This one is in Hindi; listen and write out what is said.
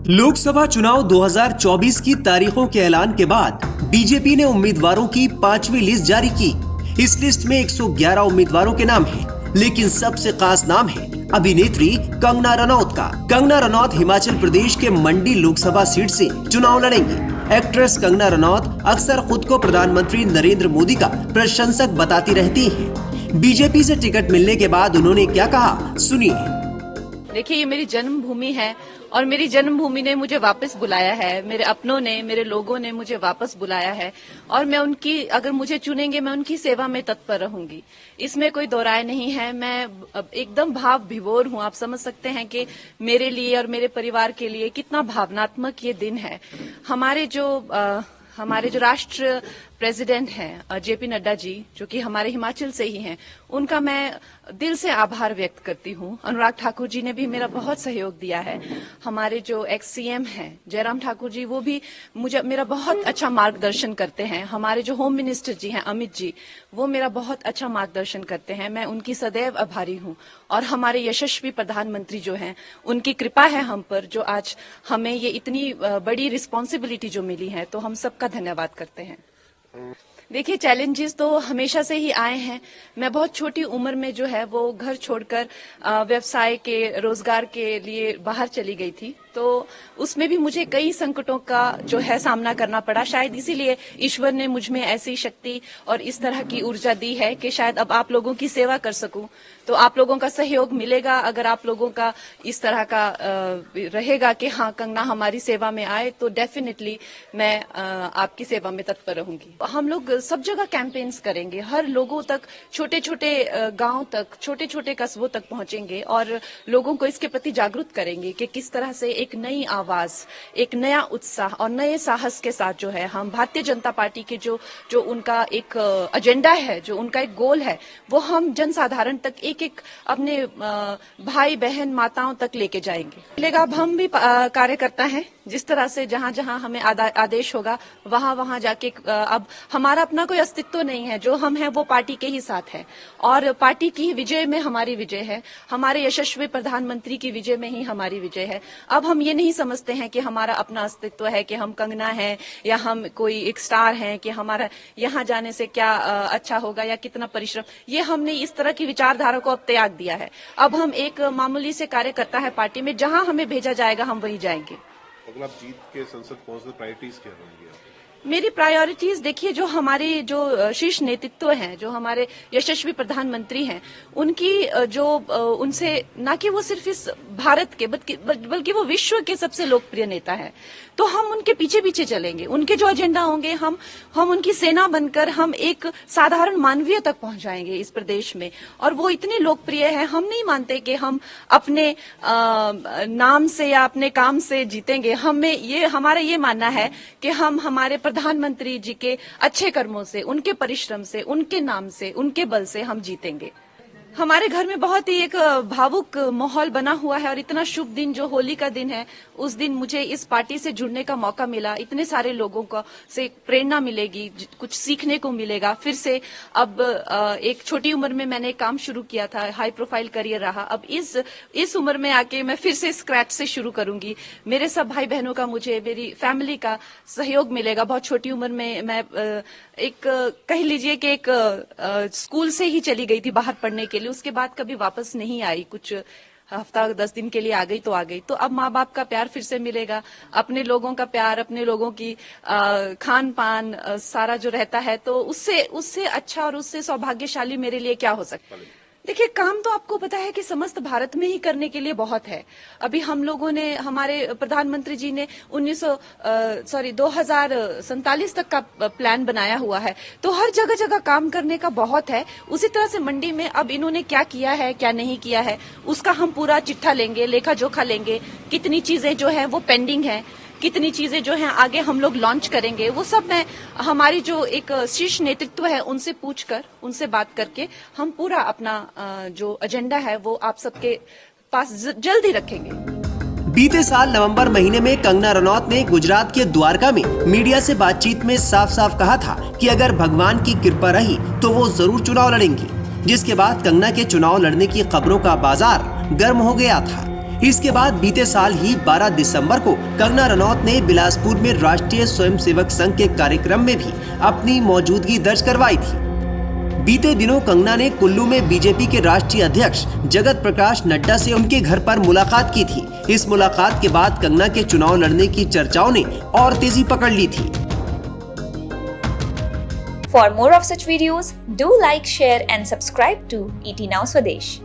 लोकसभा चुनाव 2024 की तारीखों के ऐलान के बाद बीजेपी ने उम्मीदवारों की 5वीं लिस्ट जारी की। इस लिस्ट में 111 उम्मीदवारों के नाम हैं, लेकिन सबसे खास नाम है अभिनेत्री कंगना रनौत का। कंगना रनौत हिमाचल प्रदेश के मंडी लोकसभा सीट से चुनाव लड़ेंगी। एक्ट्रेस कंगना रनौत अक्सर खुद को प्रधानमंत्री नरेंद्र मोदी का प्रशंसक बताती रहती हैं। बीजेपी से टिकट मिलने के बाद उन्होंने क्या कहा, सुनिए। देखिए, ये मेरी जन्मभूमि है और मेरी जन्मभूमि ने मुझे वापस बुलाया है। मेरे अपनों ने, मेरे लोगों ने मुझे वापस बुलाया है और मैं उनकी, अगर मुझे चुनेंगे, मैं उनकी सेवा में तत्पर रहूंगी। इसमें कोई दो राय नहीं है। मैं एकदम भाव विभोर हूं। आप समझ सकते हैं कि मेरे लिए और मेरे परिवार के लिए कितना भावनात्मक ये दिन है। हमारे जो राष्ट्र प्रेसिडेंट हैं जेपी नड्डा जी, जो कि हमारे हिमाचल से ही हैं, उनका मैं दिल से आभार व्यक्त करती हूं। अनुराग ठाकुर जी ने भी मेरा बहुत सहयोग दिया है। हमारे जो एक्स सीएम हैं जयराम ठाकुर जी, वो भी मेरा बहुत अच्छा मार्गदर्शन करते हैं। हमारे जो होम मिनिस्टर जी हैं अमित जी, वो मेरा बहुत अच्छा मार्गदर्शन करते हैं। मैं उनकी सदैव आभारी हूं। और हमारे यशस्वी प्रधानमंत्री जो हैं, उनकी कृपा है हम पर, जो आज हमें ये इतनी बड़ी रिस्पॉन्सिबिलिटी जो मिली है, तो हम सबका धन्यवाद करते हैं। देखिए, चैलेंजेस तो हमेशा से ही आए हैं। मैं बहुत छोटी उम्र में जो है वो घर छोड़कर व्यवसाय के, रोजगार के लिए बाहर चली गई थी, तो उसमें भी मुझे कई संकटों का जो है सामना करना पड़ा। शायद इसीलिए ईश्वर ने मुझ में ऐसी शक्ति और इस तरह की ऊर्जा दी है कि शायद अब आप लोगों की सेवा कर सकूं। तो आप लोगों का सहयोग मिलेगा। अगर आप लोगों का इस तरह का रहेगा कि हाँ, कंगना हमारी सेवा में आए, तो डेफिनेटली मैं आपकी सेवा में तत्पर रहूंगी। हम लोग सब जगह कैंपेन्स करेंगे, हर लोगों तक, छोटे छोटे गांव तक, छोटे छोटे कस्बों तक पहुंचेंगे और लोगों को इसके प्रति जागरूक करेंगे कि किस तरह से एक नई आवाज, एक नया उत्साह और नए साहस के साथ जो है हम भारतीय जनता पार्टी के जो उनका एक एजेंडा है, जो उनका एक गोल है, वो हम जनसाधारण तक, एक एक अपने भाई बहन माताओं तक लेके जाएंगे। अब हम भी कार्यकर्ता हैं। जिस तरह से जहां जहां हमें आदेश होगा, वहां वहां जाके अब हमारा अपना कोई अस्तित्व नहीं है। जो हम हैं वो पार्टी के ही साथ है और पार्टी की विजय में हमारी विजय है। हमारे यशस्वी प्रधानमंत्री की विजय में ही हमारी विजय है। अब हम ये नहीं समझते हैं कि हमारा अपना अस्तित्व है, कि हम कंगना हैं या हम कोई एक स्टार हैं, कि हमारा यहाँ जाने से क्या अच्छा होगा या कितना परिश्रम। ये हमने इस तरह की विचारधारा को अब त्याग दिया है। अब हम एक मामूली से कार्यकर्ता है पार्टी में, जहां हमें भेजा जाएगा हम वहीं जाएंगे। अगर आप जीत के संसद पहुंचते, प्रायोरिटीज क्या होंगी? मेरी प्रायोरिटीज देखिए, जो हमारे जो शीर्ष नेतृत्व हैं, जो हमारे यशस्वी प्रधानमंत्री हैं, उनकी जो उनसे ना कि वो सिर्फ इस भारत के बल्कि वो विश्व के सबसे लोकप्रिय नेता हैं, तो हम उनके पीछे पीछे चलेंगे। उनके जो एजेंडा होंगे, हम उनकी सेना बनकर हम एक साधारण मानवीय तक पहुंचाएंगे इस प्रदेश में। और वो इतने लोकप्रिय है, हम नहीं मानते कि हम अपने नाम से या अपने काम से जीतेंगे। हमारा ये मानना है कि हम हमारे प्रधानमंत्री जी के अच्छे कर्मों से, उनके परिश्रम से, उनके नाम से, उनके बल से हम जीतेंगे। हमारे घर में बहुत ही एक भावुक माहौल बना हुआ है और इतना शुभ दिन, जो होली का दिन है, उस दिन मुझे इस पार्टी से जुड़ने का मौका मिला। इतने सारे लोगों को से प्रेरणा मिलेगी, कुछ सीखने को मिलेगा। फिर से अब एक छोटी उम्र में मैंने काम शुरू किया था, हाई प्रोफाइल करियर रहा। अब इस उम्र में आके मैं फिर से स्क्रैच से शुरू करूंगी। मेरे सब भाई बहनों का, मुझे मेरी फैमिली का सहयोग मिलेगा। बहुत छोटी उम्र में मैं कह लीजिए कि एक स्कूल से ही चली गई थी बाहर पढ़ने के लिए। उसके बाद कभी वापस नहीं आई। कुछ हफ्ता 10 दिन के लिए आ गई तो आ गई। तो अब माँ बाप का प्यार फिर से मिलेगा, अपने लोगों का प्यार, अपने लोगों की खान पान सारा जो रहता है, तो उससे अच्छा और उससे सौभाग्यशाली मेरे लिए क्या हो सकता है। देखिए, काम तो आपको पता है कि समस्त भारत में ही करने के लिए बहुत है। अभी हम लोगों ने, हमारे प्रधानमंत्री जी ने 2047 तक का प्लान बनाया हुआ है, तो हर जगह जगह काम करने का बहुत है। उसी तरह से मंडी में अब इन्होंने क्या किया है, क्या नहीं किया है, उसका हम पूरा चिट्ठा लेंगे, लेखा जोखा लेंगे। कितनी चीजें जो है वो पेंडिंग है, कितनी चीजें जो हैं आगे हम लोग लॉन्च करेंगे, वो सब मैं हमारी जो एक शीर्ष नेतृत्व है उनसे पूछकर, उनसे बात करके हम पूरा अपना जो एजेंडा है वो आप सबके पास जल्द ही रखेंगे। बीते साल नवंबर महीने में कंगना रनौत ने गुजरात के द्वारका में मीडिया से बातचीत में साफ साफ कहा था कि अगर भगवान की कृपा रही तो वो जरूर चुनाव लड़ेंगी, जिसके बाद कंगना के चुनाव लड़ने की खबरों का बाजार गर्म हो गया था। इसके बाद बीते साल ही 12 दिसंबर को कंगना रनौत ने बिलासपुर में राष्ट्रीय स्वयंसेवक संघ के कार्यक्रम में भी अपनी मौजूदगी दर्ज करवाई थी। बीते दिनों कंगना ने कुल्लू में बीजेपी के राष्ट्रीय अध्यक्ष जगत प्रकाश नड्डा से उनके घर पर मुलाकात की थी। इस मुलाकात के बाद कंगना के चुनाव लड़ने की चर्चाओं ने और तेजी पकड़ ली थी। For more of such videos, do like, share and subscribe to ET Now Swadesh.